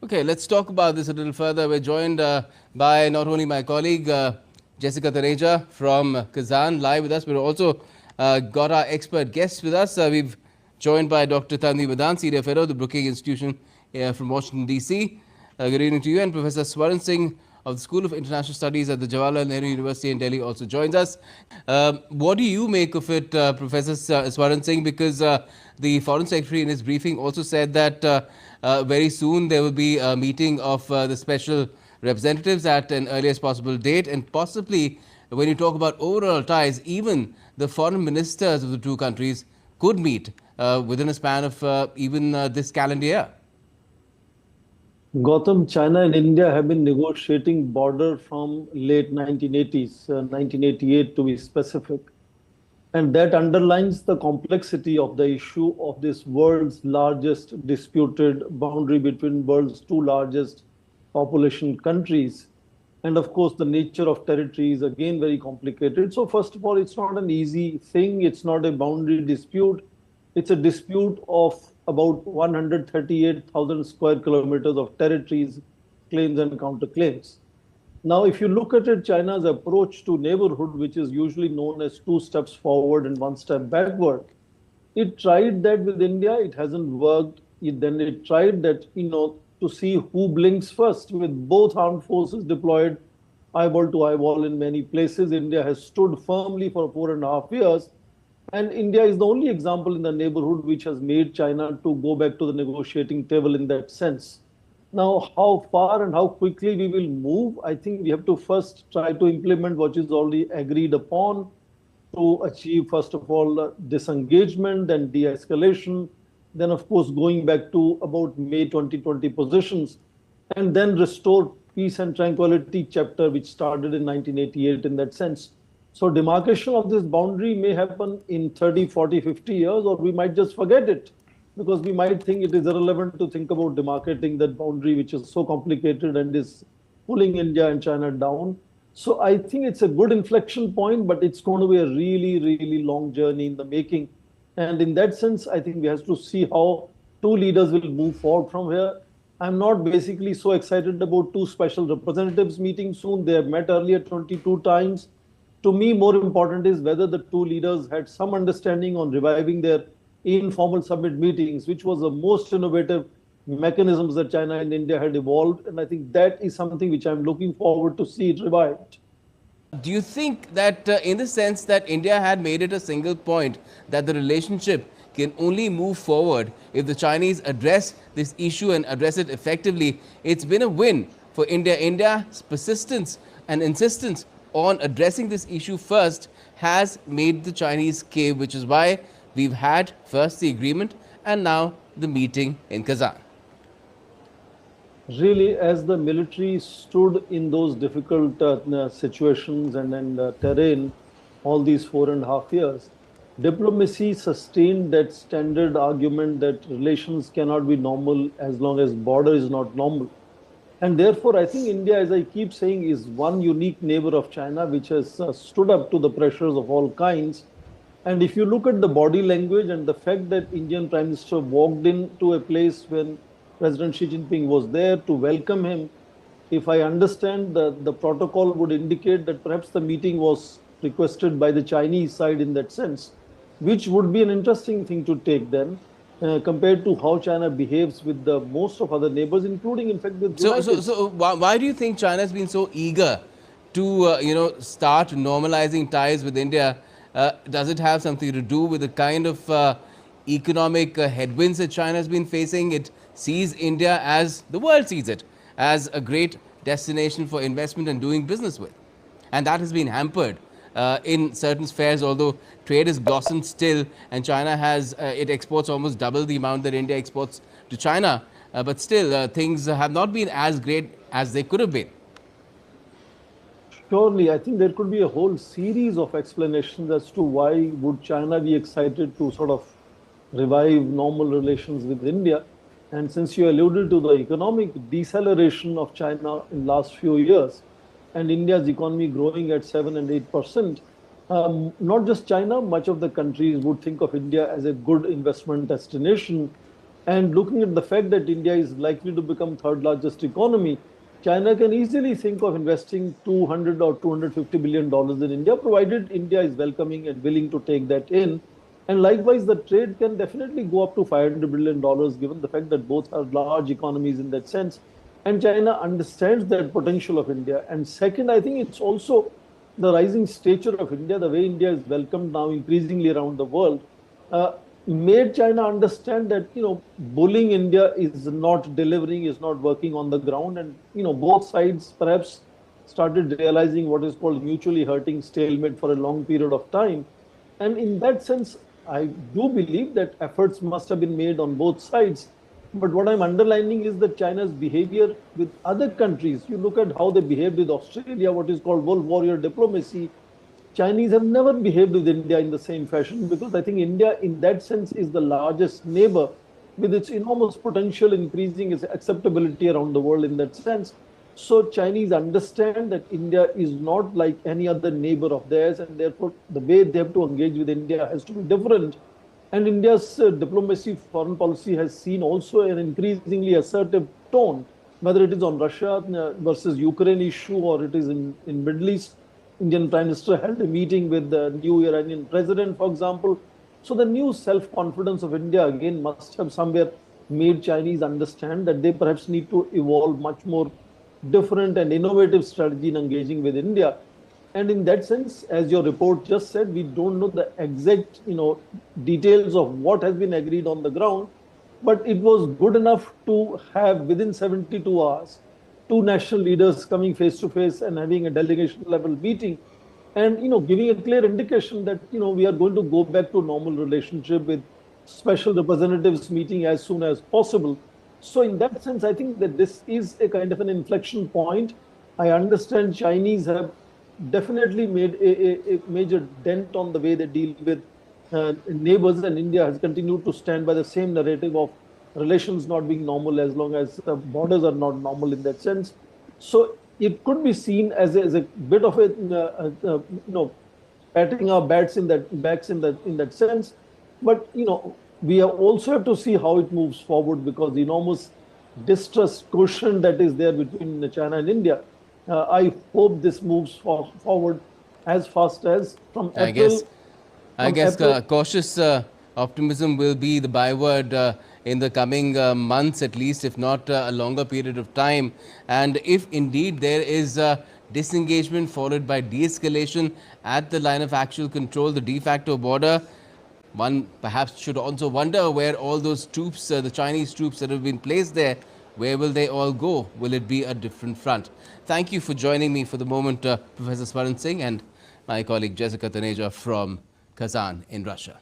Okay, let's talk about this a little further. We're joined by not only my colleague Jessica Taneja from Kazan live with us, but also got our expert guests with us. We've joined by Dr. Tanvi Madan, Senior Fellow of the Brookings Institution from Washington, D.C. Good evening to you. And Professor Swaran Singh of the School of International Studies at the Jawaharlal Nehru University in Delhi also joins us. What do you make of it, Professor Swaran Singh? Because the Foreign Secretary in his briefing also said that very soon there will be a meeting of the special representatives at an earliest possible date, and possibly when you talk about overall ties, even the foreign ministers of the two countries could meet within a span of even this calendar year. Gautam, China and India have been negotiating border from late 1980s, 1988 to be specific. And that underlines the complexity of the issue of this world's largest disputed boundary between world's two largest population countries. And of course, the nature of territory is again very complicated. So first of all, it's not an easy thing. It's not a boundary dispute. It's a dispute of about 138,000 square kilometers of territories, claims and counterclaims. Now, if you look at it, China's approach to neighborhood, which is usually known as two steps forward and one step backward, it tried that with India, it hasn't worked. Then it tried that, to see who blinks first. With both armed forces deployed eyeball to eyeball in many places, India has stood firmly for 4.5 years. And India is the only example in the neighborhood which has made China to go back to the negotiating table in that sense. Now, how far and how quickly we will move, I think we have to first try to implement what is already agreed upon to achieve, first of all, disengagement and de-escalation. Then, of course, going back to about May 2020 positions, and then restore peace and tranquility chapter, which started in 1988 in that sense. So demarcation of this boundary may happen in 30, 40, 50 years, or we might just forget it because we might think it is irrelevant to think about demarcating that boundary, which is so complicated and is pulling India and China down. So I think it's a good inflection point, but it's going to be a really, really long journey in the making. And in that sense, I think we have to see how two leaders will move forward from here. I'm not basically so excited about two special representatives meeting soon. They have met earlier 22 times. To me, more important is whether the two leaders had some understanding on reviving their informal summit meetings, which was the most innovative mechanisms that China and India had evolved. And I think that is something which I'm looking forward to see it revived. Do you think that in the sense that India had made it a single point that the relationship can only move forward if the Chinese address this issue and address it effectively, it's been a win for India. India's persistence and insistence on addressing this issue first has made the Chinese cave, which is why we've had first the agreement and now the meeting in Kazan. Really, as the military stood in those difficult situations and terrain all these 4.5 years, diplomacy sustained that standard argument that relations cannot be normal as long as border is not normal. And therefore, I think India, as I keep saying, is one unique neighbor of China, which has stood up to the pressures of all kinds. And if you look at the body language and the fact that Indian Prime Minister walked into a place when President Xi Jinping was there to welcome him, if I understand, the protocol would indicate that perhaps the meeting was requested by the Chinese side in that sense, which would be an interesting thing to take then. Compared to how China behaves with the most of other neighbors, including, in fact, with So why do you think China has been so eager to, start normalizing ties with India? Does it have something to do with the kind of economic headwinds that China has been facing? It sees India as the world sees it, as a great destination for investment and doing business with. And that has been hampered in certain spheres, although trade is blossomed still, and China has, it exports almost double the amount that India exports to China. But still, things have not been as great as they could have been. Surely, I think there could be a whole series of explanations as to why would China be excited to sort of revive normal relations with India. And since you alluded to the economic deceleration of China in last few years, and India's economy growing at 7 and 8%, not just China, much of the countries would think of India as a good investment destination. And looking at the fact that India is likely to become third largest economy, China can easily think of investing 200 or 250 billion dollars in India, provided India is welcoming and willing to take that in. And likewise, the trade can definitely go up to $500 billion dollars, given the fact that both are large economies in that sense. And China understands that potential of India. And second, I think it's also the rising stature of India, the way India is welcomed now increasingly around the world, uh, made China understand that bullying India is not delivering, is not working on the ground, and both sides perhaps started realizing what is called mutually hurting stalemate for a long period of time. And in that sense, I do believe that efforts must have been made on both sides. But what I'm underlining is that China's behavior with other countries, you look at how they behaved with Australia, what is called wolf warrior diplomacy. Chinese have never behaved with India in the same fashion, because I think India, in that sense, is the largest neighbor with its enormous potential increasing its acceptability around the world in that sense. So Chinese understand that India is not like any other neighbor of theirs, and therefore the way they have to engage with India has to be different. And India's diplomacy, foreign policy has seen also an increasingly assertive tone, whether it is on Russia versus Ukraine issue, or it is in Middle East. Indian Prime Minister held a meeting with the new Iranian president, for example. So the new self-confidence of India again must have somewhere made Chinese understand that they perhaps need to evolve much more different and innovative strategy in engaging with India. And in that sense, as your report just said, we don't know the exact, details of what has been agreed on the ground, but it was good enough to have within 72 hours two national leaders coming face to face and having a delegation level meeting, and giving a clear indication that we are going to go back to normal relationship with special representatives meeting as soon as possible. So in that sense, I think that this is a kind of an inflection point. I understand Chinese have definitely made a major dent on the way they deal with neighbors, and India has continued to stand by the same narrative of relations not being normal as long as the borders are not normal in that sense. So it could be seen as a bit of a patting our backs in that sense. But we also have to see how it moves forward, because the enormous distrust quotient that is there between China and India. I hope this moves forward as fast as from I April. guess, I guess cautious optimism will be the byword in the coming months, at least, if not a longer period of time. And if indeed there is disengagement followed by de-escalation at the line of actual control, the de facto border, one perhaps should also wonder where all those troops, the Chinese troops that have been placed there, where will they all go? Will it be a different front? Thank you for joining me for the moment, Professor Swaran Singh, and my colleague Jessica Taneja from Kazan in Russia.